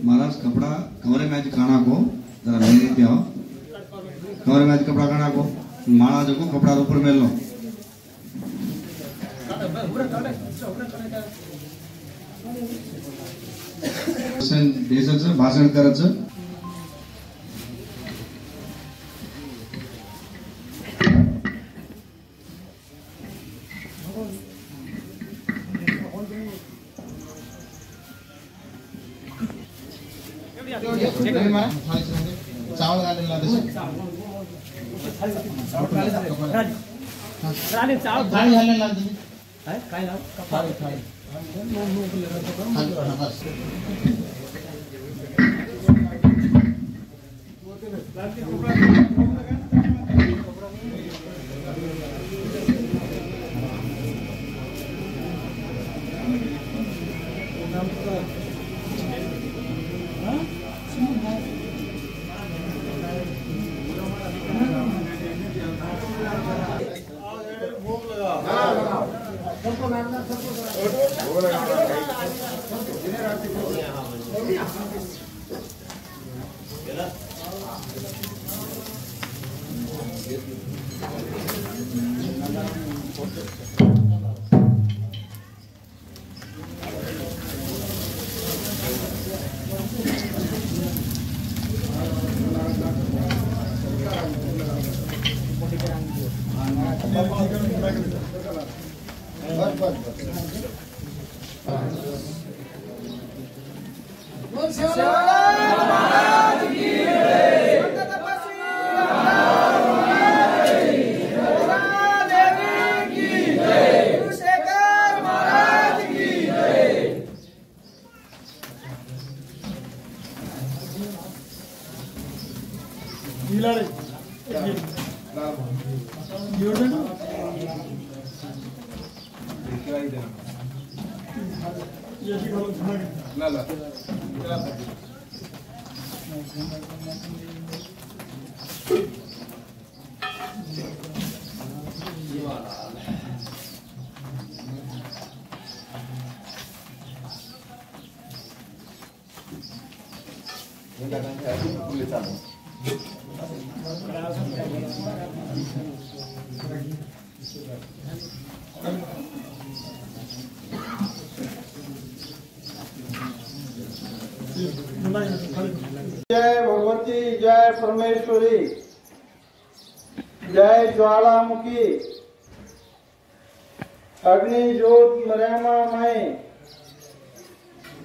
महाराज कपड़ा कमरे में आज खाना को जरा ले लेते हो। कमरे में आज कपड़ा खाना को माला जो को कपड़ा ऊपर मेल लो। भाषण करायचं। चावल घालेला थाळी घालेला काय लाव थाळी थाळी जय भगवती जय परमेश्वरी जय ज्वालामुखी अग्नि ज्योत मर्यामा माई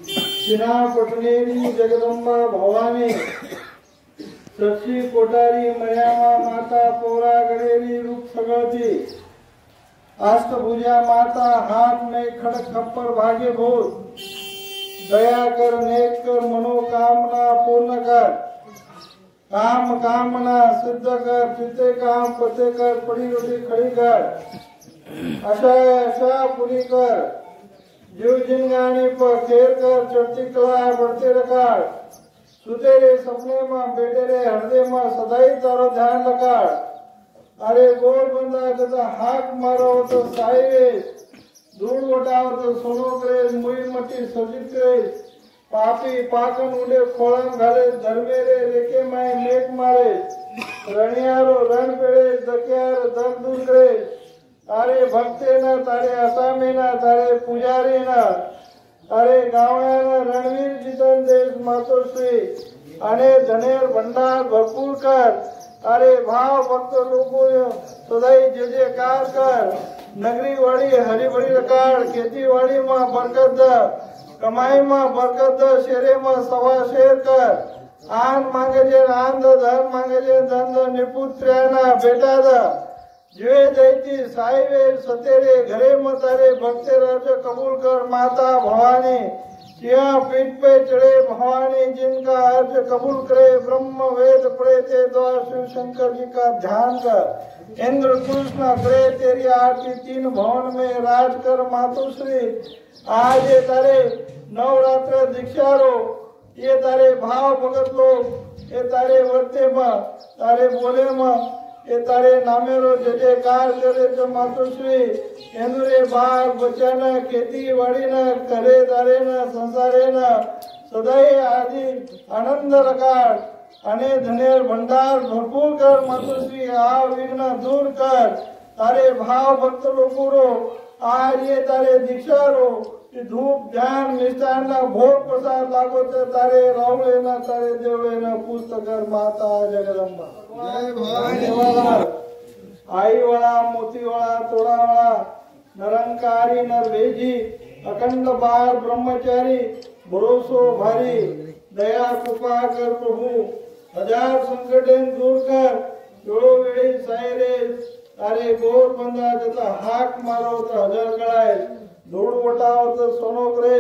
सिना पटनेरी जगदम्बा भवानी सच्ची कोटारी मर्यामा माता पोरा गडेरी रूप सगळती अष्टभुजा माता हाथ में खड़क खप्पर भाग्य भूत दया कर नेक कर मनोकामना पूर्ण कर काम कामना सिद्ध कर चित्ते काम पते कर पड़ी रोटी खड़ी कर आशा पूरी कर जीव जिनगानी पर खेर कर चढ़ती कला बढ़ते रखाड़ सुतेरे सपने में बेटे रे हृदय में सदाई तारो ध्यान रखाड़ अरे गोल बंदा जता हाक मारो तो साईवे धूल वटाव तो सोनो करे मुई मटी सजित करे पापी पाकन उडे खोळण घाले धर्मेरे रेके माय मेक मारे रणियारो रण पेड़े दकियार दर दूर करे तारे भक्ते ना तारे असामे ना तारे पुजारी ना अरे गावयाना रणवीर जितन देश मातोश्री अने धनेर भंडार भरपूर कर अरे भाव भक्त लोगों सदाई जय जयकार कर नगरी वाड़ी हरी भरी रकाड़ खेती वाड़ी में बरकत कमाई में बरकत शेरे में सवा शेर कर आन मांगे जे आन धन मांगे जे धन निपुत्र्याना बेटा जुए जयती साईवे सतेरे घरे में तारे भक्ते राज कबूल कर माता भवानी यहाँ पीठ पे चढ़े भवानी जिनका अर्ज कबूल करे ब्रह्म वेद पढ़े ते द्वार शिव शंकर जी का ध्यान कर इंद्र कृष्ण करे तेरी आरती तीन भवन में राज कर मातोश्री आज तारे नवरात्र दीक्षा रो ये तारे भाव भगत लोग ये तारे वर्ते में तारे बोले में ये तारे नामेरो जय जयकार करे तो मातोश्री एनुरे बाग बच्चा खेती वाड़ी न करे तारे न संसारे न सदाई आदि आनंद रकार अने धनेर भंडार भरपूर कर मातोश्री आ विघ्न दूर कर तारे भाव भक्त लोगों आज ये तारे दीक्षा रो धूप ध्यान मिष्टान ना भोग प्रसाद लागो ते तारे रावले ना तारे देवले ना पुस्तकर माता जगदंबा जय भवानी आई वाला मोती वाला तोड़ा वाला निरंकारी नरभेजी अखंड बाल ब्रह्मचारी भरोसो भारी दया कृपा कर प्रभु हजार संकटे दूर कर जोड़ो वेड़ी सायरे तारे गोर बंदा जता हाक मारो तो हजार कळाय धूळ वटाव तो सोनो करे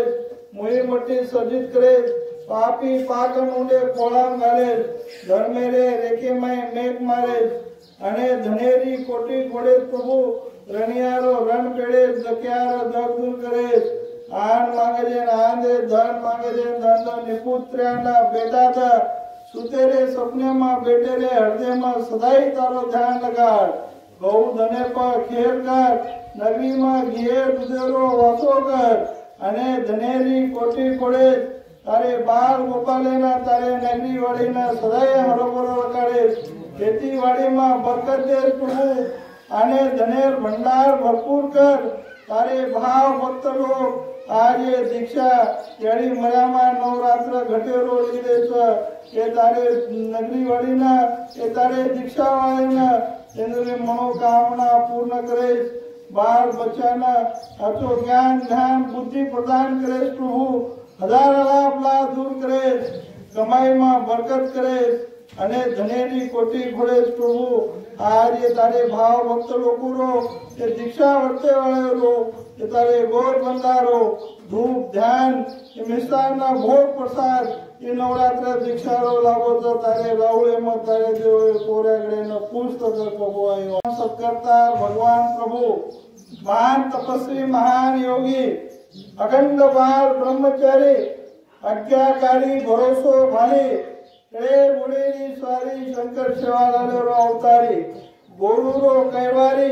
मुही मट्टी सजित करे पापी पाकन उंडे कोळाम घाले धर्मेरे रेखे में मेघ मारे अने धनेरी कोटी घोड़े प्रभु रनियारो रण पेड़े दक्यारो दग दूर करे आन मांगे जे आंदे धन मांगे जे धन निपुत्र्याना बेटा था सुतेरे सपने में बेटे रे हृदय में सदाई तारो ध्यान लगाड़ गौ धने पर खेर कर नगरी में घेर दुधेरो वासो कर अने धनेरी कोटी कोड़े तारे बाल गोपालेना तारे नगरी वाड़ी ना सदाई हरोबरो रकाड़े खेती वाड़ी में बरकत दे प्रभु अने धनेर भंडार भरपूर कर तारे भाव भक्त लोग आज ये दीक्षा याड़ी मयामा नवरात्र घटेरो लीधे ये तारे नगरी वाड़ी ना ये तारे दीक्षा वाली ना इनकी मनोकामना पूर्ण करे बाल बच्चा ना अचो ज्ञान ध्यान बुद्धि प्रदान करे प्रभु हजार लाभ ला दूर करे कमाई में बरकत करे अने धनेरी कोटी घोड़े प्रभु आज ये तारे भाव भक्त लोगों ये दीक्षा वर्ते वाले रो ये तारे गौर बंदारो धूप ध्यान ये मिष्टान ना भोग प्रसाद ये नवरात्र दीक्षा रो लागो तो तारे रावले में तारे देव कोरेगड़े न पुस्तक प्रभु आयो सत्कर्ता भगवान प्रभु महान तपस्वी महान योगी अखंड बाल ब्रह्मचारी आज्ञाकारी भरोसो भाली रे मुड़ेरी स्वारी शंकर शिवालालो अवतारी गोरुरो कैवारी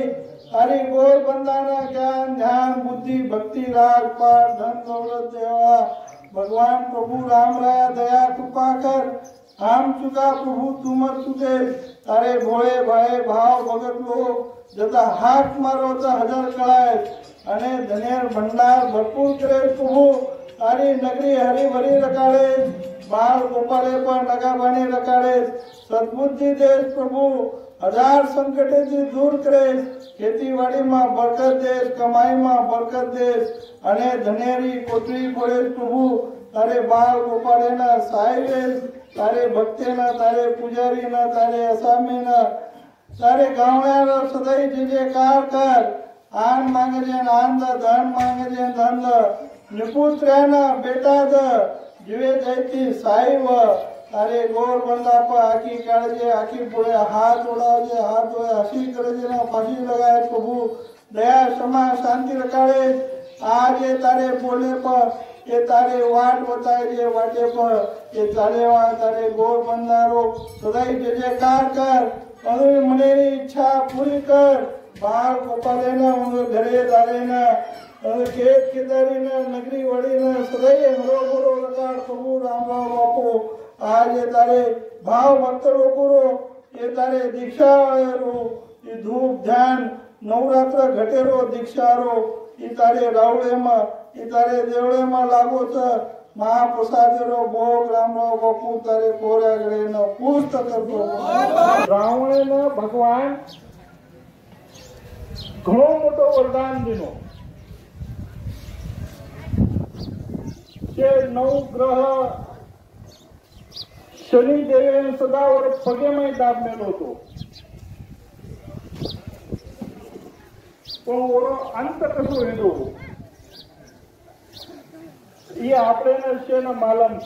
हरि गोर बंदाना ज्ञान ध्यान बुद्धि भक्ति राग पाठ धन दौलत देवा भगवान प्रभु राम राया दया कृपा कर हम चुका प्रभु तुमर तुझे तारे भोले भाई भाव भगत लोग जता हाथ मारो तो हजार कळाय अने धनेर भंडार भरपूर करे प्रभु तारी नगरी हरी भरी रकाड़े बाल गोपाले पर नगा बानी रकाड़े सद्बुद्धि देश प्रभु हजार संकटे थी दूर करे खेतीवाड़ी में बरकत देश कमाई में बरकत देश अने धनेरी कोटरी पड़े प्रभु तारे बाल गोपाले ना साहिबे तारे भक्ते ना तारे पुजारी ना तारे असामी ना तारे गावड़ा सदाई जयकार कर आन मांगे जे आनंद धन मांगे जे धन निपुत्र्याना बेटा द जीवे जाती साहिब तारे गोर बंदा पर आखी काढ़े आखी पुड़े हाथ उड़ावे हाथ धोए हसी करे जे ना फांसी लगाए प्रभु दया क्षमा शांति रखाड़े आज ये तारे बोले पर ये तारे वाट बताए जे वाटे पर ये तारे वहाँ तारे गोर बंदारो सदाई जय जयकार कर और मनेरी इच्छा पूरी कर बाल गोपाले ना उन घरे तारे ना खेत खेदारी ना नगरी वड़ी ना सदाई हरो भरो रकार प्रभु राम राम बापू आज ये तारे भाव भक्त लोगों ये तारे दीक्षा रो ये धूप ध्यान नवरात्र घटेरो दीक्षा रो ये तारे रावले में ये तारे देवले में लागो तो महाप्रसाद रो भोग राम राव बापू तारे कोरा गड़े न पुस्तक रावणे ने भगवान घणो मोटो वरदान दिनो के नव ग्रह शनि देवे सदावर पगे में दाबलेलो होतो पण ओरो अंत कसो वेंदो ये आपणे ने मालूम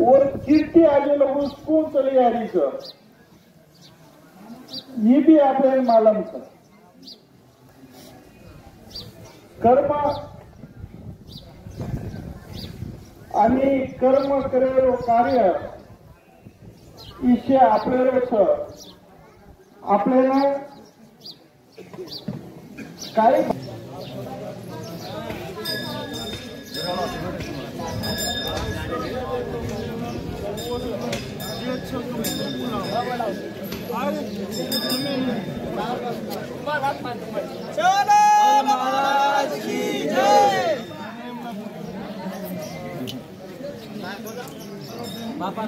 और कीर्ति आगे लोग स्कूल चली आ रही है ये भी आपणे मालूम है कर्म आणि कर्म करेल कार्य ईशे आपल्याला आपल्याला काही महाराज की जय। बापा